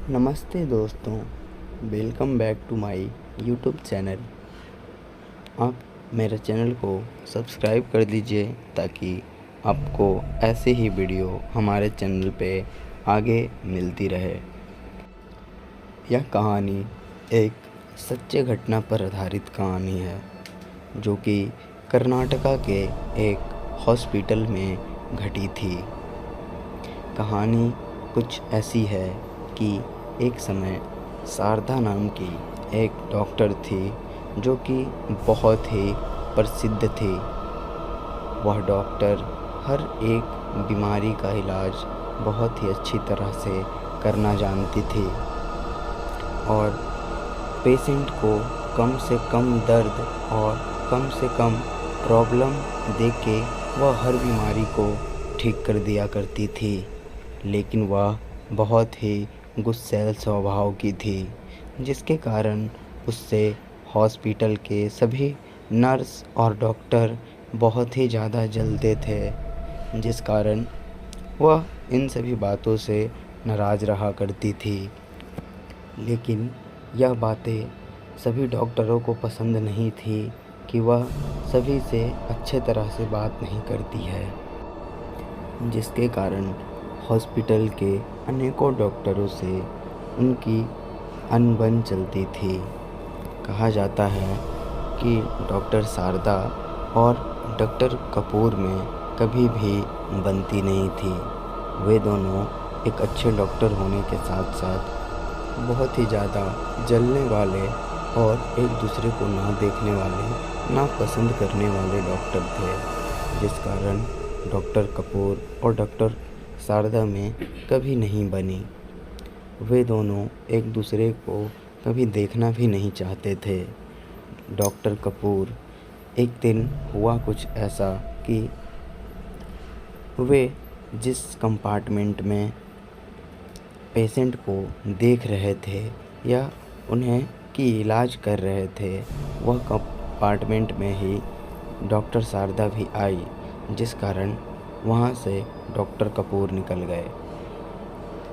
नमस्ते दोस्तों, welcome back to my YouTube channel. आप मेरे चैनल को सब्सक्राइब कर दीजिए ताकि आपको ऐसे ही वीडियो हमारे चैनल पे आगे मिलती रहे। यह कहानी एक सच्चे घटना पर आधारित कहानी है जो कि कर्नाटका के एक हॉस्पिटल में घटी थी। कहानी कुछ ऐसी है कि एक समय शारदा नाम की एक डॉक्टर थी जो कि बहुत ही प्रसिद्ध थी। वह डॉक्टर हर एक बीमारी का इलाज बहुत ही अच्छी तरह से करना जानती थी और पेशेंट को कम से कम दर्द और कम से कम प्रॉब्लम देके वह हर बीमारी को ठीक कर दिया करती थी। लेकिन वह बहुत ही गुस्सैल स्वभाव की थी, जिसके कारण उससे हॉस्पिटल के सभी नर्स और डॉक्टर बहुत ही ज़्यादा जलते थे, जिस कारण वह इन सभी बातों से नाराज़ रहा करती थी। लेकिन यह बातें सभी डॉक्टरों को पसंद नहीं थी कि वह सभी से अच्छे तरह से बात नहीं करती है, जिसके कारण हॉस्पिटल के अनेकों डॉक्टरों से उनकी अनबन चलती थी। कहा जाता है कि डॉक्टर शारदा और डॉक्टर कपूर में कभी भी बनती नहीं थी। वे दोनों एक अच्छे डॉक्टर होने के साथ साथ बहुत ही ज़्यादा जलने वाले और एक दूसरे को ना देखने वाले, ना पसंद करने वाले डॉक्टर थे, जिस कारण डॉक्टर कपूर और डॉक्टर शारदा में कभी नहीं बनी। वे दोनों एक दूसरे को कभी देखना भी नहीं चाहते थे। डॉक्टर कपूर एक दिन हुआ कुछ ऐसा कि वे जिस कंपार्टमेंट में पेशेंट को देख रहे थे या उन्हें की इलाज कर रहे थे, वह कंपार्टमेंट में ही डॉक्टर शारदा भी आई, जिस कारण वहाँ से डॉक्टर कपूर निकल गए।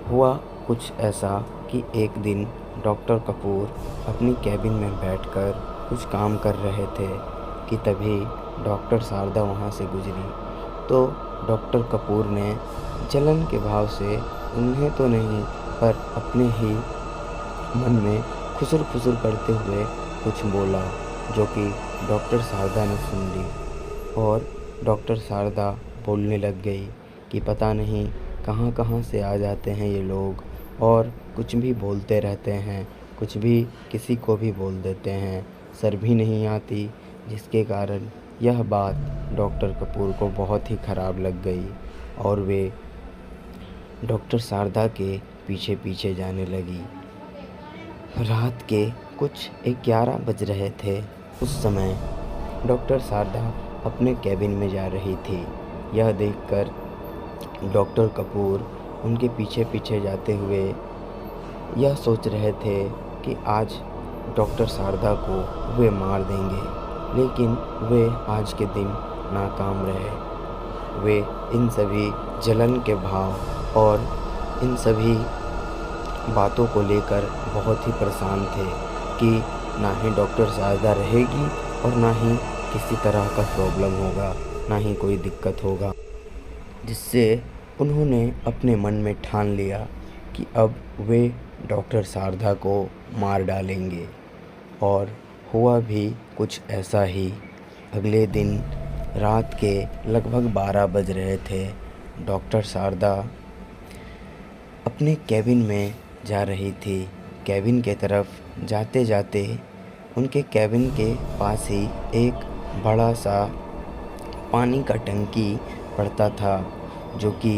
हुआ कुछ ऐसा कि एक दिन डॉक्टर कपूर अपनी कैबिन में बैठकर कुछ काम कर रहे थे कि तभी डॉक्टर शारदा वहाँ से गुजरी। तो डॉक्टर कपूर ने जलन के भाव से उन्हें तो नहीं पर अपने ही मन में खुसर-फुसर करते हुए कुछ बोला, जो कि डॉक्टर शारदा ने सुन ली और डॉक्टर शारदा बोलने लग गई कि पता नहीं कहाँ कहाँ से आ जाते हैं ये लोग और कुछ भी बोलते रहते हैं, कुछ भी किसी को भी बोल देते हैं, सर भी नहीं आती, जिसके कारण यह बात डॉक्टर कपूर को बहुत ही ख़राब लग गई और वे डॉक्टर शारदा के पीछे पीछे जाने लगी। रात के कुछ 11 बज रहे थे। उस समय डॉक्टर शारदा अपने कैबिन में जा रही थी। यह देखकर डॉक्टर कपूर उनके पीछे पीछे जाते हुए यह सोच रहे थे कि आज डॉक्टर शारदा को वे मार देंगे, लेकिन वे आज के दिन नाकाम रहे। वे इन सभी जलन के भाव और इन सभी बातों को लेकर बहुत ही परेशान थे कि ना ही डॉक्टर शारदा रहेगी और ना ही किसी तरह का प्रॉब्लम होगा, ना ही कोई दिक्कत होगा, जिससे उन्होंने अपने मन में ठान लिया कि अब वे डॉक्टर शारदा को मार डालेंगे। और हुआ भी कुछ ऐसा ही। अगले दिन रात के लगभग 12 बज रहे थे। डॉक्टर शारदा अपने कैबिन में जा रही थी। कैबिन के तरफ जाते जाते उनके कैबिन के पास ही एक बड़ा सा पानी का टंकी पड़ता था, जो कि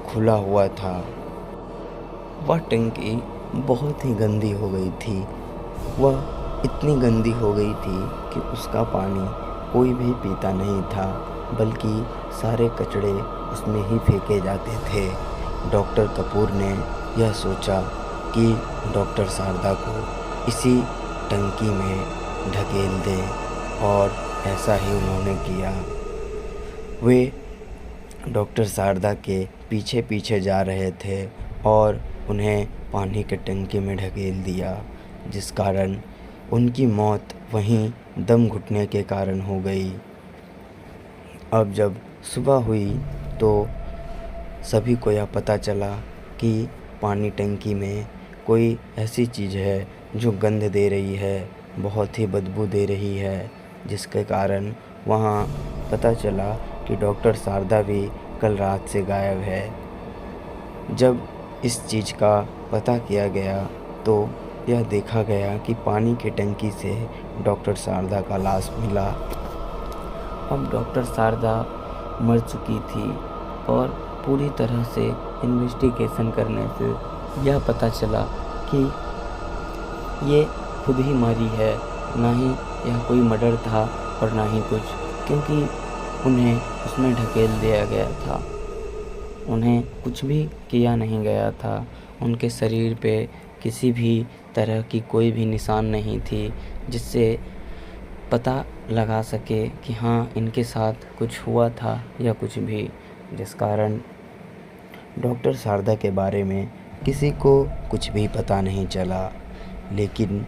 खुला हुआ था। वह टंकी बहुत ही गंदी हो गई थी। वह इतनी गंदी हो गई थी कि उसका पानी कोई भी पीता नहीं था, बल्कि सारे कचड़े उसमें ही फेंके जाते थे। डॉक्टर कपूर ने यह सोचा कि डॉक्टर शारदा को इसी टंकी में ढकेल दे और ऐसा ही उन्होंने किया। वे डॉक्टर शारदा के पीछे पीछे जा रहे थे और उन्हें पानी के टंकी में ढकेल दिया, जिस कारण उनकी मौत वहीं दम घुटने के कारण हो गई। अब जब सुबह हुई तो सभी को यह पता चला कि पानी टंकी में कोई ऐसी चीज़ है जो गंध दे रही है, बहुत ही बदबू दे रही है, जिसके कारण वहाँ पता चला कि डॉक्टर शारदा भी कल रात से गायब है। जब इस चीज़ का पता किया गया तो यह देखा गया कि पानी की टंकी से डॉक्टर शारदा का लाश मिला। अब डॉक्टर शारदा मर चुकी थी और पूरी तरह से इन्वेस्टिगेशन करने से यह पता चला कि ये खुद ही मरी है, ना ही यह कोई मर्डर था और ना ही कुछ, क्योंकि उन्हें उसमें ढकेल दिया गया था। उन्हें कुछ भी किया नहीं गया था। उनके शरीर पे किसी भी तरह की कोई भी निशान नहीं थी जिससे पता लगा सके कि हाँ इनके साथ कुछ हुआ था या कुछ भी, जिस कारण डॉक्टर शारदा के बारे में किसी को कुछ भी पता नहीं चला। लेकिन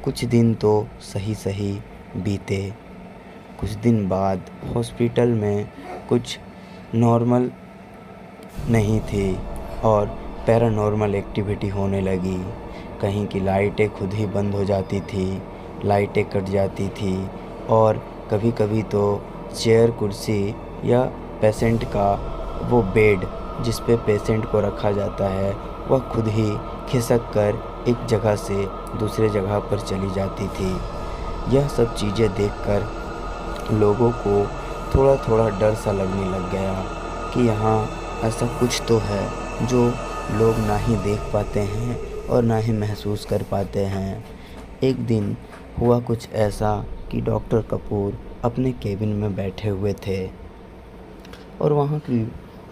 कुछ दिन तो सही बीते। कुछ दिन बाद हॉस्पिटल में कुछ नॉर्मल नहीं थी और पैरानॉर्मल एक्टिविटी होने लगी। कहीं की लाइटें खुद ही बंद हो जाती थी, लाइटें कट जाती थी और कभी-कभी तो चेयर, कुर्सी या पेशेंट का वो बेड जिस पे पेशेंट को रखा जाता है वह खुद ही खिसक कर एक जगह से दूसरे जगह पर चली जाती थी। यह सब चीज़ें देखकर लोगों को थोड़ा डर सा लगने लग गया कि यहाँ ऐसा कुछ तो है जो लोग ना ही देख पाते हैं और ना ही महसूस कर पाते हैं। एक दिन हुआ कुछ ऐसा कि डॉक्टर कपूर अपने केबिन में बैठे हुए थे और वहाँ की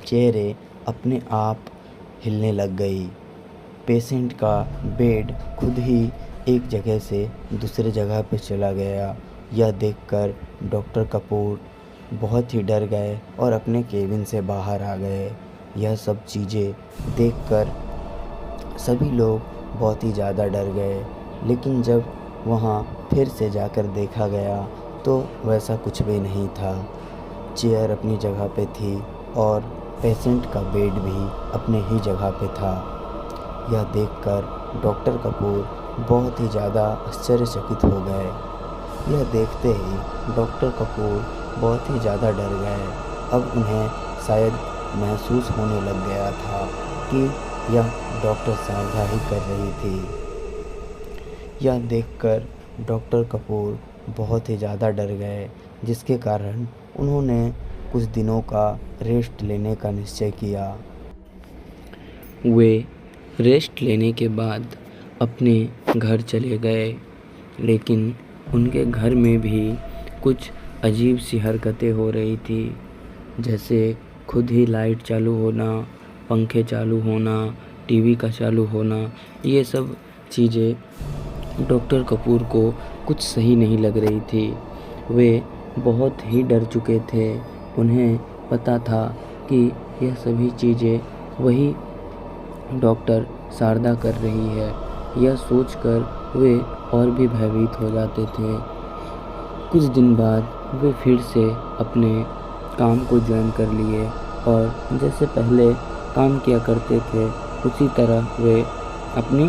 चेयरें अपने आप हिलने लग गई। पेशेंट का बेड खुद ही एक जगह से दूसरे जगह पर चला गया। यह देखकर डॉक्टर कपूर बहुत ही डर गए और अपने केबिन से बाहर आ गए। यह सब चीज़ें देखकर सभी लोग बहुत ही ज़्यादा डर गए। लेकिन जब वहाँ फिर से जाकर देखा गया तो वैसा कुछ भी नहीं था। चेयर अपनी जगह पे थी और पेशेंट का बेड भी अपने ही जगह पे था। यह देखकर डॉक्टर कपूर बहुत ही ज़्यादा आश्चर्यचकित हो गए। यह देखते ही डॉक्टर कपूर बहुत ही ज़्यादा डर गए। अब उन्हें शायद महसूस होने लग गया था कि यह डॉक्टर शारदा ही कर रही थी। यह देखकर डॉक्टर कपूर बहुत ही ज़्यादा डर गए, जिसके कारण उन्होंने कुछ दिनों का रेस्ट लेने का निश्चय किया। वे रेस्ट लेने के बाद अपने घर चले गए, लेकिन उनके घर में भी कुछ अजीब सी हरकतें हो रही थी, जैसे खुद ही लाइट चालू होना, पंखे चालू होना, टीवी का चालू होना। ये सब चीज़ें डॉक्टर कपूर को कुछ सही नहीं लग रही थी। वे बहुत ही डर चुके थे। उन्हें पता था कि यह सभी चीज़ें वही डॉक्टर शारदा कर रही है। यह सोचकर वे और भी भयभीत हो जाते थे। कुछ दिन बाद वे फिर से अपने काम को ज्वाइन कर लिए और जैसे पहले काम किया करते थे उसी तरह वे अपनी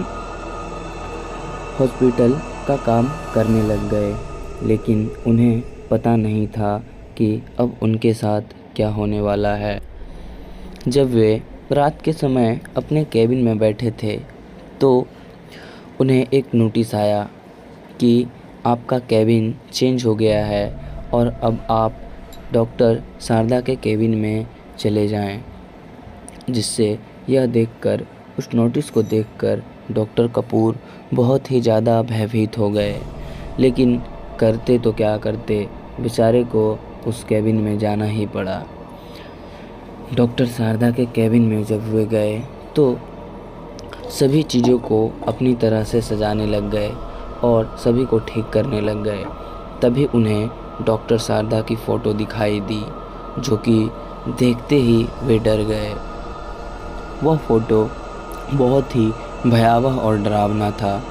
हॉस्पिटल का काम करने लग गए। लेकिन उन्हें पता नहीं था कि अब उनके साथ क्या होने वाला है। जब वे रात के समय अपने केबिन में बैठे थे तो उन्हें एक नोटिस आया कि आपका केबिन चेंज हो गया है और अब आप डॉक्टर शारदा के केबिन में चले जाएं। जिससे यह देखकर, उस नोटिस को देखकर डॉक्टर कपूर बहुत ही ज़्यादा भयभीत हो गए। लेकिन करते तो क्या करते, बेचारे को उस केबिन में जाना ही पड़ा। डॉक्टर शारदा के केबिन में जब वे गए तो सभी चीज़ों को अपनी तरह से सजाने लग गए और सभी को ठीक करने लग गए। तभी उन्हें डॉक्टर शारदा की फ़ोटो दिखाई दी, जो कि देखते ही वे डर गए। वह फ़ोटो बहुत ही भयावह और डरावना था,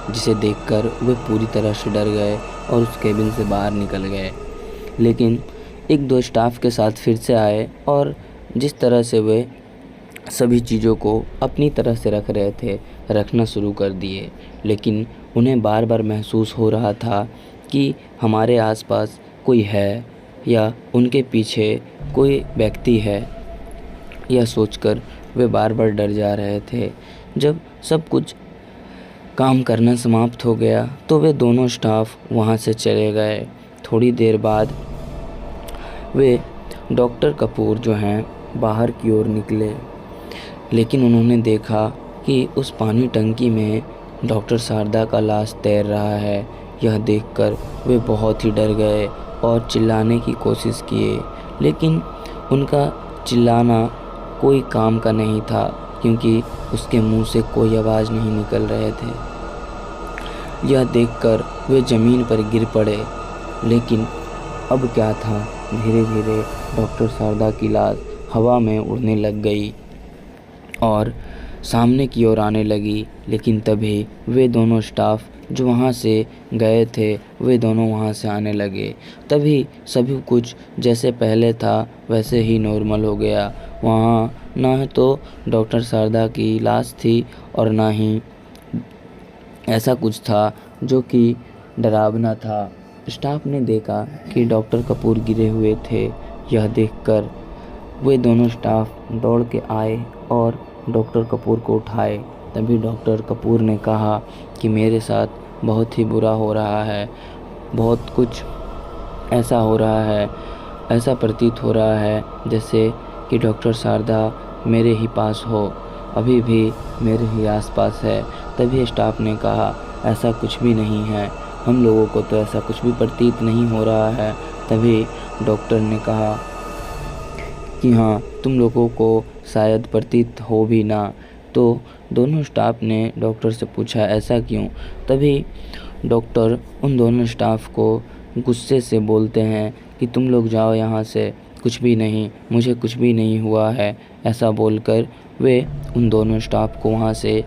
जिसे देखकर वे पूरी तरह से डर गए और उस केबिन से बाहर निकल गए। लेकिन एक दो स्टाफ के साथ फिर से आए और जिस तरह से वे सभी चीज़ों को अपनी तरह से रख रहे थे, रखना शुरू कर दिए। लेकिन उन्हें बार बार महसूस हो रहा था कि हमारे आसपास कोई है या उनके पीछे कोई व्यक्ति है। यह सोचकर वे बार बार डर जा रहे थे। जब सब कुछ काम करना समाप्त हो गया तो वे दोनों स्टाफ वहाँ से चले गए। थोड़ी देर बाद वे डॉक्टर कपूर जो हैं बाहर की ओर निकले, लेकिन उन्होंने देखा कि उस पानी टंकी में डॉक्टर शारदा का लाश तैर रहा है। यह देखकर वे बहुत ही डर गए और चिल्लाने की कोशिश किए, लेकिन उनका चिल्लाना कोई काम का नहीं था, क्योंकि उसके मुंह से कोई आवाज़ नहीं निकल रहे थे। यह देखकर वे ज़मीन पर गिर पड़े। लेकिन अब क्या था, धीरे धीरे डॉक्टर शारदा की लाश हवा में उड़ने लग गई और सामने की ओर आने लगी। लेकिन तभी वे दोनों स्टाफ जो वहाँ से गए थे, वे दोनों वहाँ से आने लगे। तभी सभी कुछ जैसे पहले था वैसे ही नॉर्मल हो गया। वहाँ ना तो डॉक्टर शारदा की लाश थी और ना ही ऐसा कुछ था जो कि डरावना था। स्टाफ ने देखा कि डॉक्टर कपूर गिरे हुए थे। यह देखकर वे दोनों स्टाफ दौड़ के आए और डॉक्टर कपूर को उठाए। तभी डॉक्टर कपूर ने कहा कि मेरे साथ बहुत ही बुरा हो रहा है, बहुत कुछ ऐसा हो रहा है, ऐसा प्रतीत हो रहा है जैसे कि डॉक्टर शारदा मेरे ही पास हो, अभी भी मेरे ही आसपास है। तभी स्टाफ ने कहा ऐसा कुछ भी नहीं है, हम लोगों को तो ऐसा कुछ भी प्रतीत नहीं हो रहा है। तभी डॉक्टर ने कहा कि हाँ, तुम लोगों को शायद प्रतीत हो भी ना। तो दोनों स्टाफ ने डॉक्टर से पूछा ऐसा क्यों। तभी डॉक्टर उन दोनों स्टाफ को गुस्से से बोलते हैं कि तुम लोग जाओ यहाँ से, कुछ भी नहीं, मुझे कुछ भी नहीं हुआ है। ऐसा बोलकर वे उन दोनों स्टाफ को वहाँ से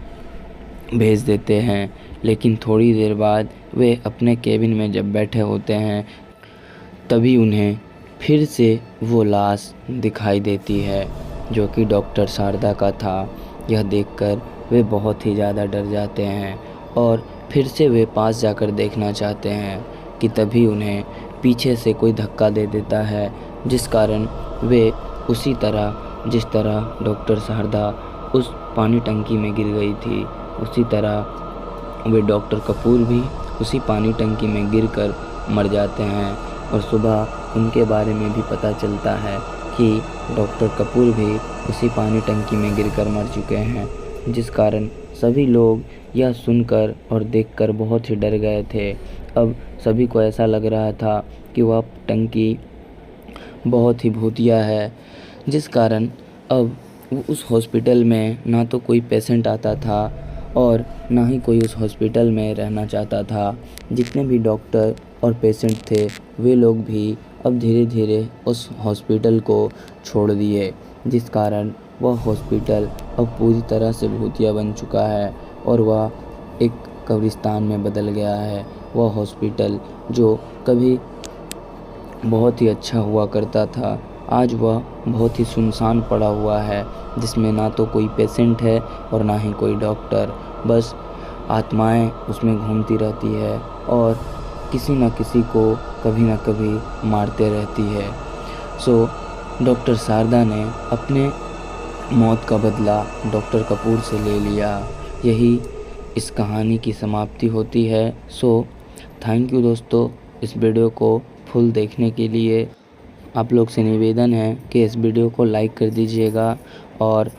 भेज देते हैं। लेकिन थोड़ी देर बाद वे अपने केबिन में जब बैठे होते हैं, तभी उन्हें फिर से वो लाश दिखाई देती है जो कि डॉक्टर शारदा का था। यह देखकर वे बहुत ही ज़्यादा डर जाते हैं और फिर से वे पास जाकर देखना चाहते हैं कि तभी उन्हें पीछे से कोई धक्का दे देता है, जिस कारण वे उसी तरह जिस तरह डॉक्टर शारदा उस पानी टंकी में गिर गई थी, उसी तरह वे डॉक्टर कपूर भी उसी पानी टंकी में गिरकर मर जाते हैं। और सुबह उनके बारे में भी पता चलता है कि डॉक्टर कपूर भी उसी पानी टंकी में गिरकर मर चुके हैं, जिस कारण सभी लोग यह सुनकर और देखकर बहुत ही डर गए थे। अब सभी को ऐसा लग रहा था कि वह टंकी बहुत ही भूतिया है, जिस कारण अब उस हॉस्पिटल में ना तो कोई पेशेंट आता था और ना ही कोई उस हॉस्पिटल में रहना चाहता था। जितने भी डॉक्टर और पेशेंट थे वे लोग भी अब धीरे धीरे उस हॉस्पिटल को छोड़ दिए, जिस कारण वह हॉस्पिटल अब पूरी तरह से भूतिया बन चुका है और वह एक कब्रिस्तान में बदल गया है। वह हॉस्पिटल जो कभी बहुत ही अच्छा हुआ करता था, आज वह बहुत ही सुनसान पड़ा हुआ है, जिसमें ना तो कोई पेशेंट है और ना ही कोई डॉक्टर। बस आत्माएं उसमें घूमती रहती है और किसी न किसी को कभी न कभी मारते रहती है। सो डॉक्टर शारदा ने अपने मौत का बदला डॉक्टर कपूर से ले लिया। यही इस कहानी की समाप्ति होती है। सो थैंक यू दोस्तों, इस वीडियो को फुल देखने के लिए आप लोग से निवेदन है कि इस वीडियो को लाइक कर दीजिएगा और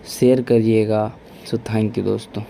शेयर करिएगा। सो थैंक यू दोस्तों।